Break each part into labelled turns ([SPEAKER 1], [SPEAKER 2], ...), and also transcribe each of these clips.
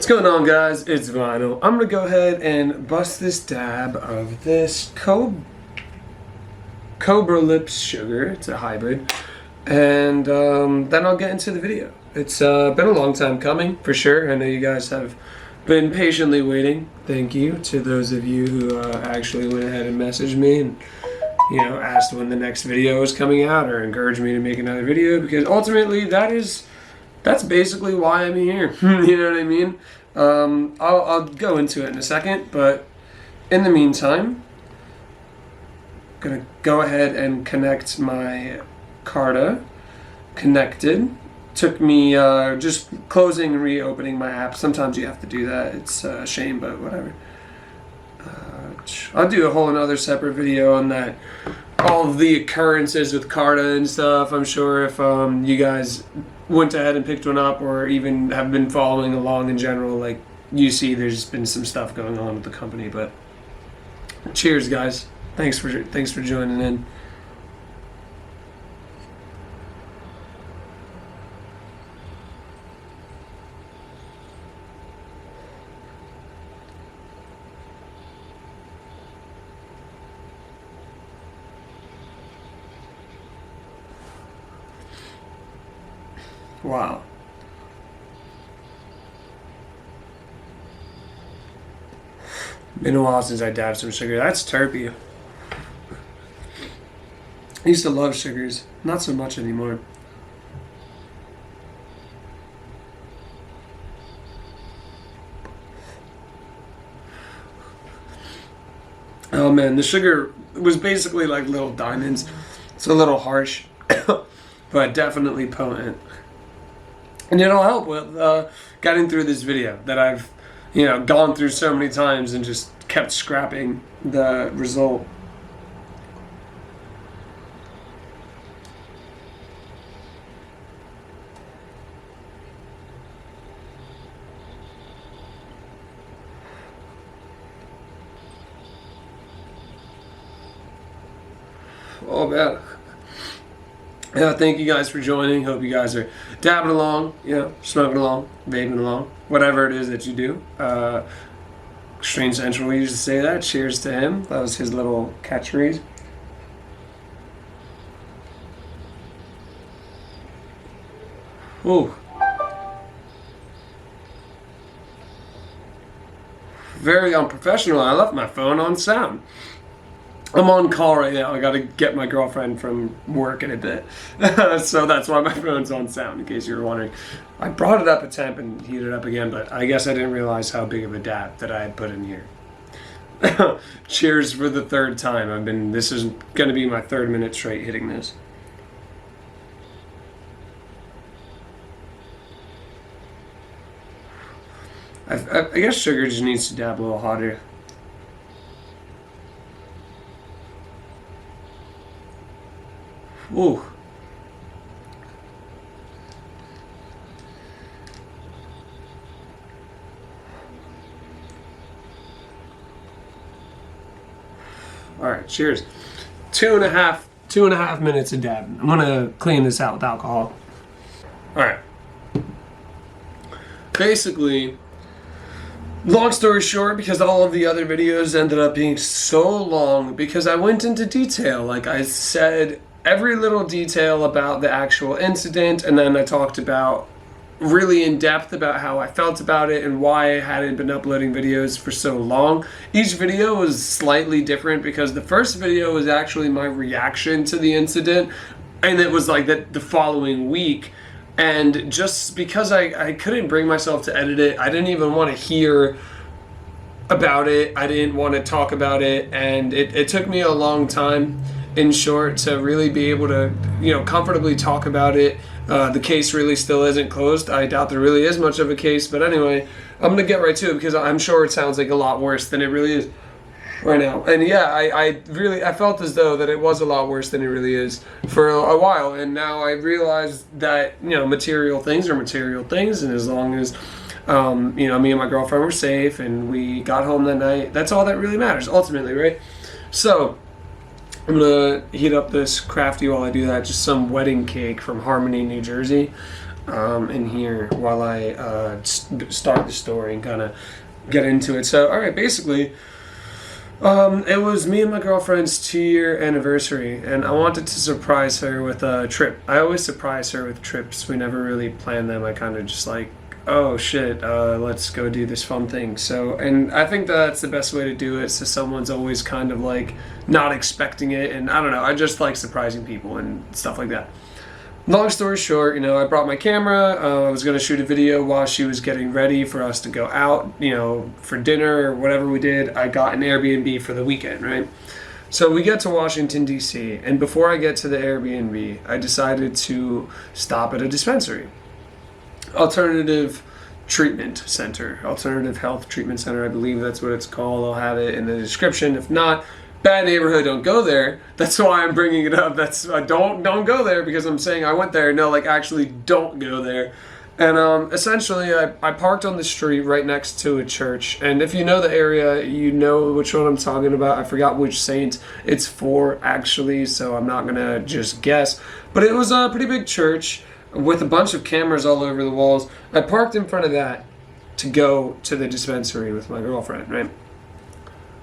[SPEAKER 1] What's going on, guys? It's Vinyl. I'm gonna go ahead and bust this dab of this Cobra Lips sugar. It's a hybrid, and then I'll get into the video. It's been a long time coming, for sure. I know you guys have been patiently waiting. Thank you to those of you who actually went ahead and messaged me and asked when the next video is coming out or encouraged me to make another video, because ultimately that's basically why I'm here. You know what I mean? I'll go into it in a second, but in the meantime, I'm gonna go ahead and connect my Carta. Connected. Took me just closing and reopening my app. Sometimes you have to do that. It's a shame, but whatever. I'll do a whole another separate video on that. All of the occurrences with Carta and stuff. I'm sure if you guys went ahead and picked one up, or even have been following along in general, like you see, there's been some stuff going on with the company. But cheers, guys. Thanks for joining in. Wow. Been a while since I dabbed some sugar. That's terpy. I used to love sugars. Not so much anymore. Oh man, the sugar was basically like little diamonds. It's a little harsh, but definitely potent. And it'll help with getting through this video that I've, gone through so many times and just kept scrapping the result. Oh man. Yeah, thank you guys for joining. Hope you guys are dabbing along, smoking along, vaping along, whatever it is that you do. Strange Central used to say that. Cheers to him. That was his little catchphrase. Ooh. Very unprofessional. I left my phone on sound. I'm on call right now. I gotta get my girlfriend from work in a bit. So that's why my phone's on sound, in case you were wondering. I brought it up a temp and heated it up again, but I guess I didn't realize how big of a dab that I had put in here. Cheers for the third time. This is gonna be my 3rd minute straight hitting this. I guess sugar just needs to dab a little hotter. Ooh. All right, cheers. Two and a half minutes of dabbing. I'm gonna clean this out with alcohol. All right. Basically, long story short, because all of the other videos ended up being so long, because I went into detail, like I said, every little detail about the actual incident, and then I talked about really in depth about how I felt about it and why I hadn't been uploading videos for so long. Each video was slightly different, because the first video was actually my reaction to the incident, and it was like the following week. And just because I couldn't bring myself to edit it, I didn't even want to hear about it. I didn't want to talk about it, and it took me a long time, in short, to really be able to, comfortably talk about it. The case really still isn't closed. I doubt there really is much of a case, but anyway, I'm gonna get right to it, because I'm sure it sounds like a lot worse than it really is right now. And yeah, I felt as though that it was a lot worse than it really is for a while, and now I realize that, material things are material things, and as long as me and my girlfriend were safe and we got home that night, that's all that really matters ultimately, right? So I'm gonna heat up this crafty while I do that. Just some wedding cake from Harmony, New Jersey. in here while I start the story and kind of get into it. So, all right, basically, it was me and my girlfriend's 2-year anniversary, and I wanted to surprise her with a trip. I always surprise her with trips. We never really plan them. I kind of just like, oh shit, let's go do this fun thing. So, and I think that's the best way to do it, so someone's always kind of like not expecting it, and I don't know, I just like surprising people and stuff like that. Long story short, you know, I brought my camera. I was going to shoot a video while she was getting ready for us to go out, you know, for dinner or whatever we did. I got an Airbnb for the weekend, right? So we get to Washington, D.C., and before I get to the Airbnb, I decided to stop at a dispensary. Alternative Treatment Center. Alternative Health Treatment Center, I believe that's what it's called. I'll have it in the description. If not, bad neighborhood, don't go there. That's why I'm bringing it up. That's don't go there because I'm saying I went there. No, like actually don't go there. And essentially I parked on the street right next to a church. And if you know the area, you know which one I'm talking about. I forgot which saint it's for actually, so I'm not gonna just guess. But it was a pretty big church with a bunch of cameras all over the walls. I parked in front of that to go to the dispensary with my girlfriend, right?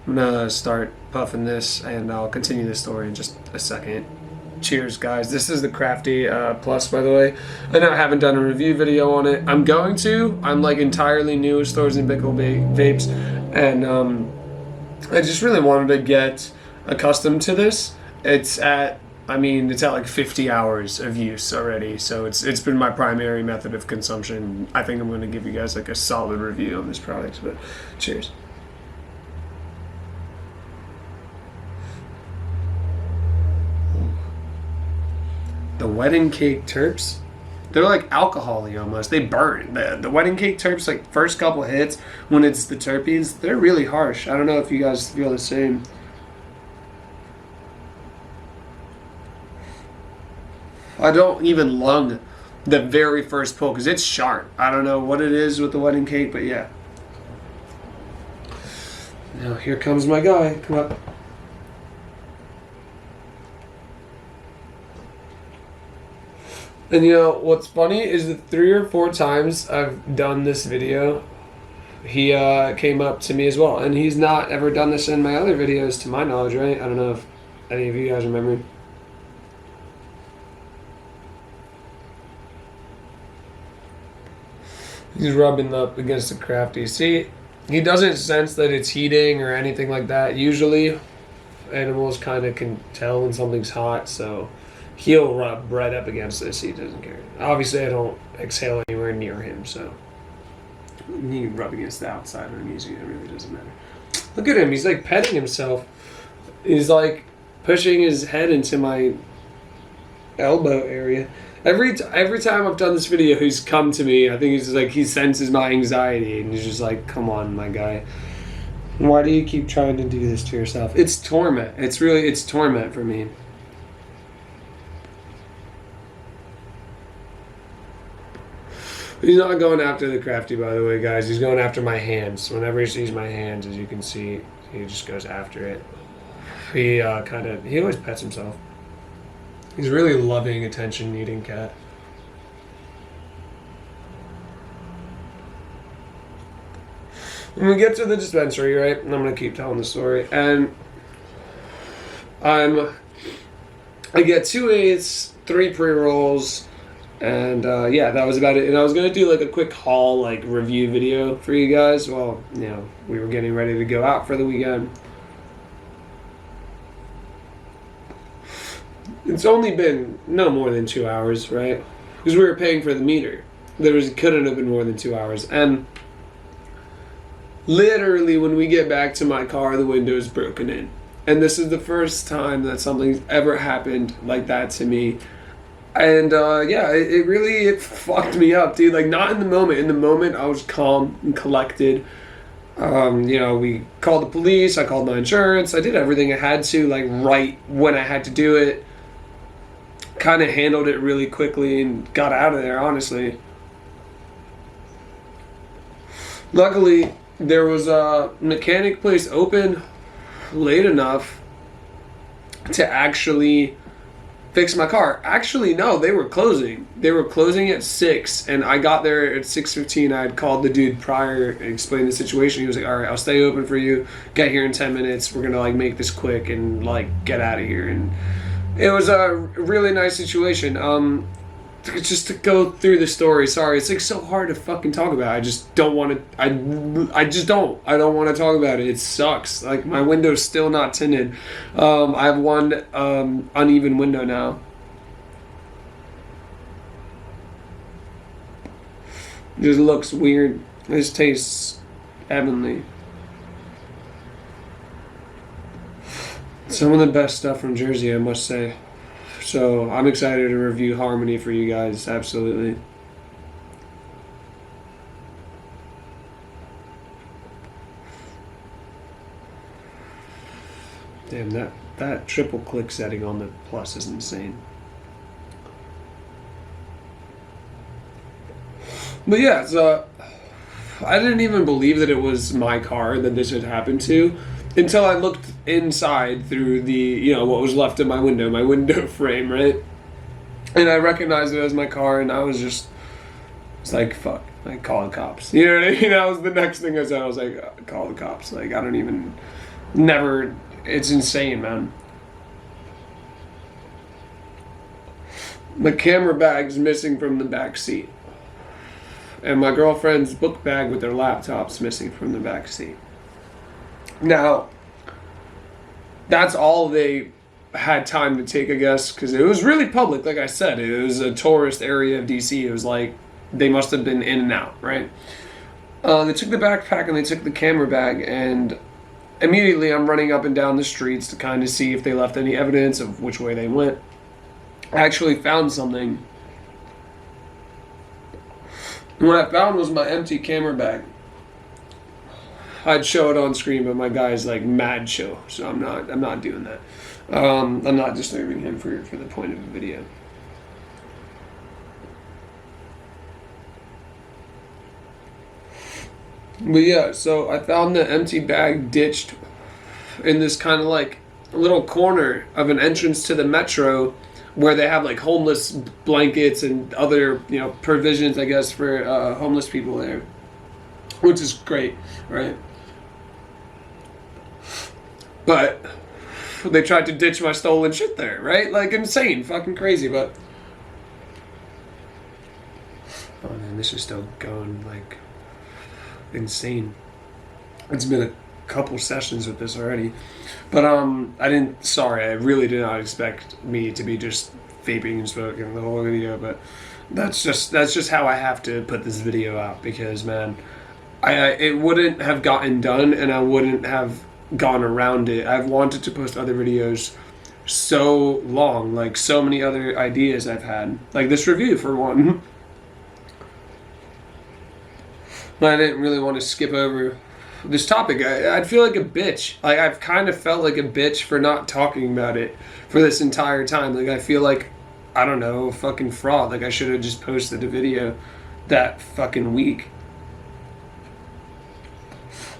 [SPEAKER 1] I'm gonna start puffing this and I'll continue the story in just a second. Cheers, guys. This is the Crafty Plus, by the way. I know I haven't done a review video on it. I'm going to. I'm like entirely new with Stores and Bickle vapes, and I just really wanted to get accustomed to this. It's at like 50 hours of use already, so it's been my primary method of consumption. I think I'm going to give you guys like a solid review on this product, but cheers. The wedding cake terps, they're like alcohol-y almost. They burn. The wedding cake terps, like first couple hits, when it's the terpenes, they're really harsh. I don't know if you guys feel the same. I don't even lung the very first pull because it's sharp. I don't know what it is with the wedding cake, but yeah. Now here comes my guy. Come up. And you know, what's funny is that 3 or 4 times I've done this video, he came up to me as well. And he's not ever done this in my other videos, to my knowledge, right? I don't know if any of you guys remember. He's rubbing up against the Crafty. See, he doesn't sense that it's heating or anything like that. Usually, animals kind of can tell when something's hot, so he'll rub right up against this. He doesn't care. Obviously, I don't exhale anywhere near him, so he can rub against the outside when I'm using it. It really doesn't matter. Look at him. He's like petting himself. He's like pushing his head into my elbow area. Every time I've done this video, he's come to me. I think he's like, he senses my anxiety, and he's just like, come on, my guy. Why do you keep trying to do this to yourself? It's torment. It's torment for me. He's not going after the Crafty, by the way, guys. He's going after my hands. Whenever he sees my hands, as you can see, he just goes after it. He always pets himself. He's a really loving, attention-needing cat. When we get to the dispensary, right, and I'm going to keep telling the story, and I get 2 eighths, 3 pre-rolls, and yeah, that was about it. And I was going to do like a quick haul, like review video for you guys while, you know, we were getting ready to go out for the weekend. It's only been no more than 2 hours, right? Because we were paying for the meter. Couldn't have been more than 2 hours. And literally when we get back to my car, the window is broken in. And this is the first time that something's ever happened like that to me. And yeah, it really fucked me up, dude. Like, not in the moment. In the moment, I was calm and collected. You know, we called the police. I called my insurance. I did everything I had to, like, right when I had to do it. Kind of handled it really quickly and got out of there, honestly. Luckily, there was a mechanic place open late enough to actually fix my car. Actually, no, they were closing. They were closing at 6, and I got there at 6:15. I had called the dude prior and explained the situation. He was like, all right, I'll stay open for you. Get here in 10 minutes. We're going to, like, make this quick and, like, get out of here. And it was a really nice situation. Just to go through the story, sorry, it's like so hard to fucking talk about. I just don't want to. I just don't. I don't want to talk about it. It sucks. Like, my window's still not tinted. I have one uneven window now. It just looks weird. This tastes heavenly. Some of the best stuff from Jersey, I must say. So I'm excited to review Harmony for you guys, absolutely. Damn, that triple click setting on the plus is insane. But yeah, so I didn't even believe that it was my car that this had happened to until I looked inside through the, you know, what was left of my window frame, right? And I recognized it as my car, and I was just, it's like, fuck, like, call the cops. You know what I mean? That was the next thing I said. I was like, call the cops. Like, I don't even, never, it's insane, man. My camera bag's missing from the back seat. And my girlfriend's book bag with their laptop's missing from the back seat. Now, that's all they had time to take, I guess, because it was really public, like I said. It was a tourist area of DC. It was like, they must have been in and out, right? They took the backpack and they took the camera bag, and immediately I'm running up and down the streets to kind of see if they left any evidence of which way they went. I actually found something. And what I found was my empty camera bag. I'd show it on screen, but my guy's like mad show, so I'm not doing that. I'm not disturbing him for the point of the video. But yeah, so I found the empty bag ditched in this kind of like little corner of an entrance to the metro, where they have like homeless blankets and other, you know, provisions, I guess, for homeless people there, which is great, right? But they tried to ditch my stolen shit there, right? Like, insane, fucking crazy. But oh man, this is still going like insane. It's been a couple sessions with this already, but I really did not expect me to be just vaping and smoking the whole video, but that's just how I have to put this video out, because man, it wouldn't have gotten done, and I wouldn't have gone around it. I've wanted to post other videos so long, like so many other ideas I've had, like this review for one. But I didn't really want to skip over this topic. I'd feel like a bitch. Like, I've kind of felt like a bitch for not talking about it for this entire time. Like, I feel like, I don't know, fucking fraud. Like, I should have just posted a video that fucking week.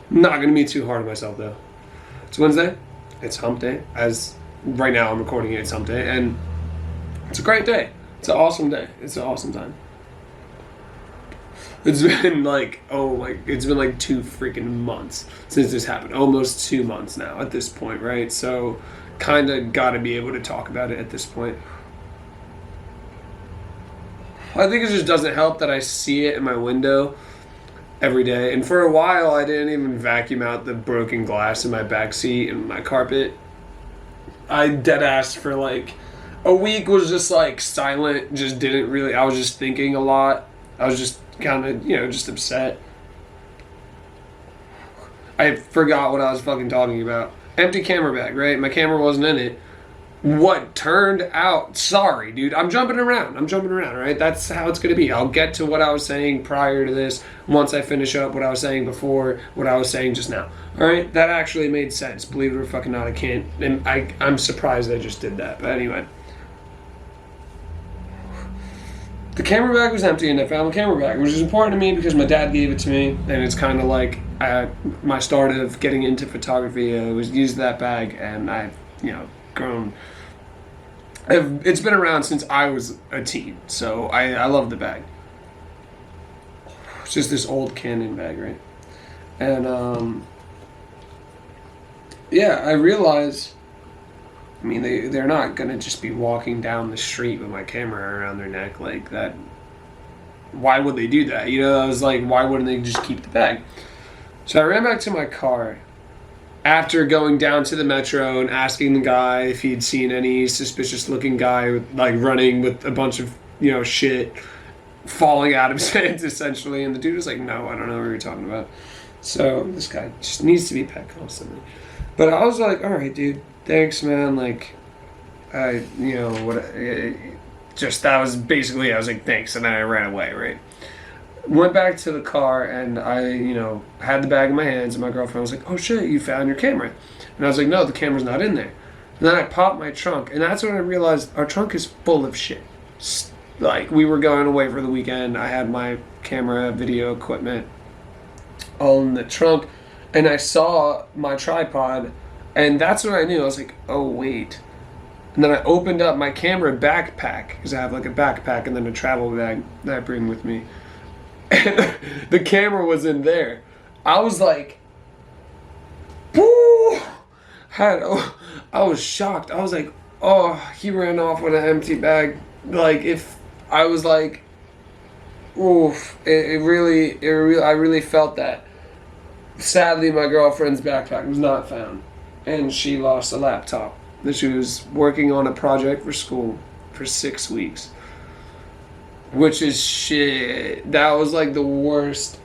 [SPEAKER 1] I'm not going to be too hard on myself, though. It's Wednesday. It's hump day. As right now I'm recording it, it's hump day. And it's a great day. It's an awesome day. It's an awesome time. It's been like, it's been like 2 freaking months since this happened. Almost 2 months now at this point, right? So, kind of got to be able to talk about it at this point. I think it just doesn't help that I see it in my window every day. And for a while, I didn't even vacuum out the broken glass in my back seat and my carpet. I deadass for like a week was just like silent, just didn't really, I was just thinking a lot. I was just kind of, just upset. I forgot what I was fucking talking about. Empty camera bag, right? My camera wasn't in it. What turned out, sorry, dude, I'm jumping around, right? That's how it's going to be. I'll get to what I was saying prior to this once I finish up what I was saying before, what I was saying just now. All right? That actually made sense. Believe it or fucking not, I can't, and I'm surprised I just did that. But anyway. The camera bag was empty, and I found the camera bag, which is important to me because my dad gave it to me, and it's kind of like my start of getting into photography was used that bag, and I've, grown It's been around since I was a teen, so I love the bag. It's just this old Canon bag, right? And yeah, I realize. I mean, they're not gonna just be walking down the street with my camera around their neck like that. Why would they do that? You know, I was like, why wouldn't they just keep the bag? So I ran back to my car after going down to the metro and asking the guy if he'd seen any suspicious looking guy with, like, running with a bunch of, you know, shit falling out of his hands essentially. And the dude was like, no, I don't know what you're talking about. So this guy just needs to be pet constantly. But I was like, all right, dude, thanks, man. Like, you know, just that was basically, I was like, thanks. And then I ran away, right? Went back to the car and I, you know, had the bag in my hands and my girlfriend was like, oh shit, you found your camera. And I was like, no, the camera's not in there. And then I popped my trunk and that's when I realized our trunk is full of shit. Like, we were going away for the weekend. I had my camera, video equipment all in the trunk and I saw my tripod and that's when I knew. I was like, oh wait. And then I opened up my camera backpack because I have like a backpack and then a travel bag that I bring with me. And the camera was in there. I was like, woo! I was shocked. I was like, oh, he ran off with an empty bag. Like, if I was like, oof, I really felt that. Sadly, my girlfriend's backpack was not found, and she lost a laptop that she was working on a project for school for 6 weeks. Which is shit. That was like the worst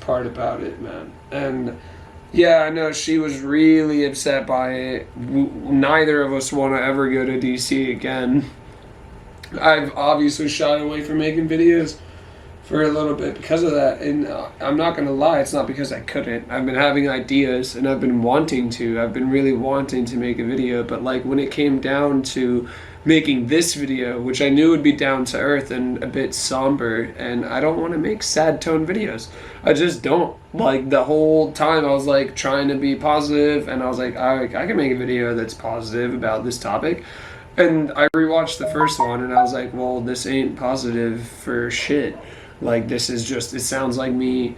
[SPEAKER 1] part about it, man. And yeah, I know she was really upset by it. Neither of us want to ever go to DC again. I've obviously shied away from making videos for a little bit because of that. And I'm not going to lie, it's not because I couldn't. I've been having ideas and I've been wanting to. I've been really wanting to make a video. But like when it came down to making this video, which I knew would be down to earth and a bit somber, and I don't want to make sad tone videos. I just don't. Like the whole time I was like trying to be positive and I was like, I can make a video that's positive about this topic. And I rewatched the first one and I was like, well, this ain't positive for shit. Like this is just, it sounds like me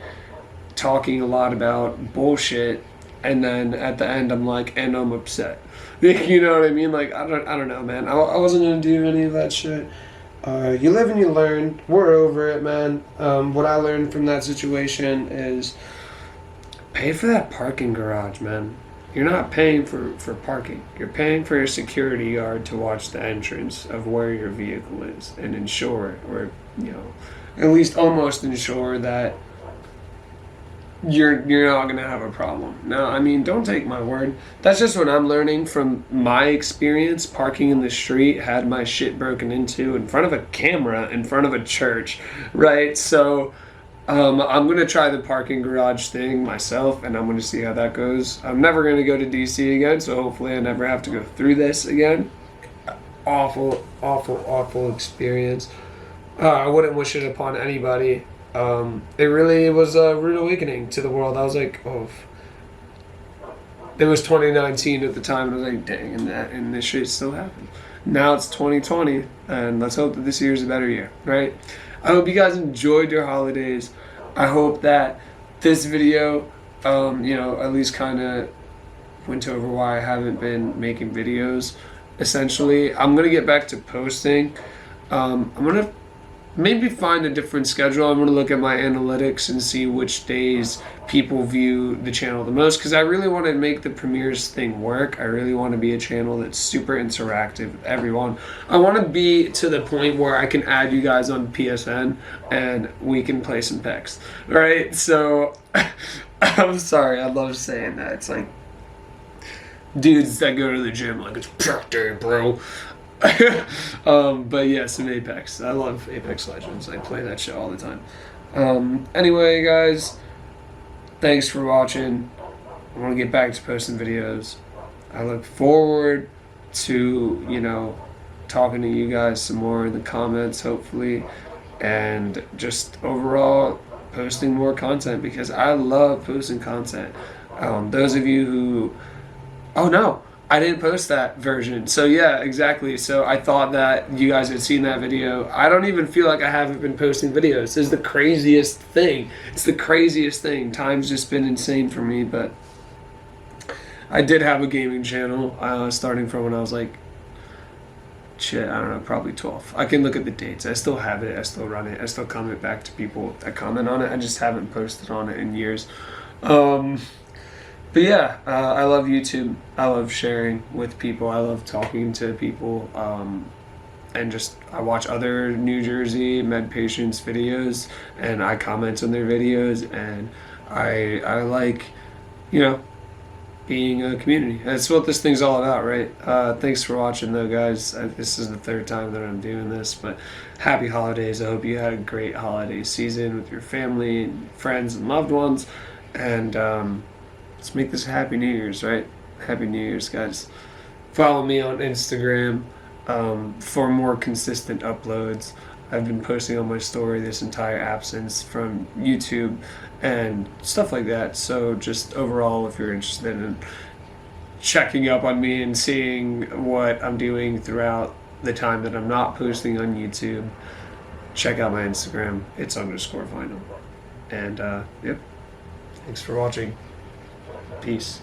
[SPEAKER 1] talking a lot about bullshit and then at the end I'm like, and I'm upset. You know what I mean? Like, I don't know, man. I wasn't going to do any of that shit. You live and you learn. We're over it, man. What I learned from that situation is pay for that parking garage, man. You're not paying for parking. You're paying for your security guard to watch the entrance of where your vehicle is and ensure, or, you know, at least almost ensure that you're not gonna have a problem. No, I mean, don't take my word. That's just what I'm learning from my experience parking in the street, had my shit broken into in front of a camera, in front of a church, right? So I'm gonna try the parking garage thing myself and I'm gonna see how that goes. I'm never gonna go to DC again, so hopefully I never have to go through this again. Awful experience. I wouldn't wish it upon anybody. It really was a rude awakening to the world. I was like, oh, it was 2019 at the time, and I was like, dang, and this shit still happened. Now it's 2020, and let's hope that this year is a better year, right? I hope you guys enjoyed your holidays. I hope that this video, you know, at least kind of went over why I haven't been making videos. Essentially, I'm gonna get back to posting. I'm gonna maybe find a different schedule. I'm going to look at my analytics and see which days people view the channel the most, because I really want to make the premieres thing work. I really want to be a channel that's super interactive with everyone. I want to be to the point where I can add you guys on PSN and we can play some pecs. All right, so I'm sorry, I love saying that. It's like dudes that go to the gym like it's prep day, bro. But yeah, some Apex. I love Apex Legends. I play that shit all the time. Anyway, guys, thanks for watching. I want to get back to posting videos. I look forward to, you know, talking to you guys some more in the comments, hopefully, and just overall posting more content because I love posting content. Those of you who, oh no, I didn't post that version. So yeah, exactly. So I thought that you guys had seen that video. I don't even feel like I haven't been posting videos. This is the craziest thing. It's the craziest thing. Time's just been insane for me, but I did have a gaming channel starting from when I was like, shit, I don't know, probably 12. I can look at the dates. I still have it. I still run it. I still comment back to people that comment on it. I just haven't posted on it in years. But yeah, I love YouTube. I love sharing with people. I love talking to people. And just, I watch other New Jersey med patients videos and I comment on their videos, and I like, you know, being a community. That's what this thing's all about, right? Thanks for watching though, guys. This is the third time that I'm doing this, but happy holidays. I hope you had a great holiday season with your family and friends and loved ones, and let's make this a happy New Year's, right? Happy New Year's, guys. Follow me on Instagram for more consistent uploads. I've been posting on my story this entire absence from YouTube and stuff like that. So just overall, if you're interested in checking up on me and seeing what I'm doing throughout the time that I'm not posting on YouTube, check out my Instagram. It's_vinyl. And yep, thanks for watching. Peace.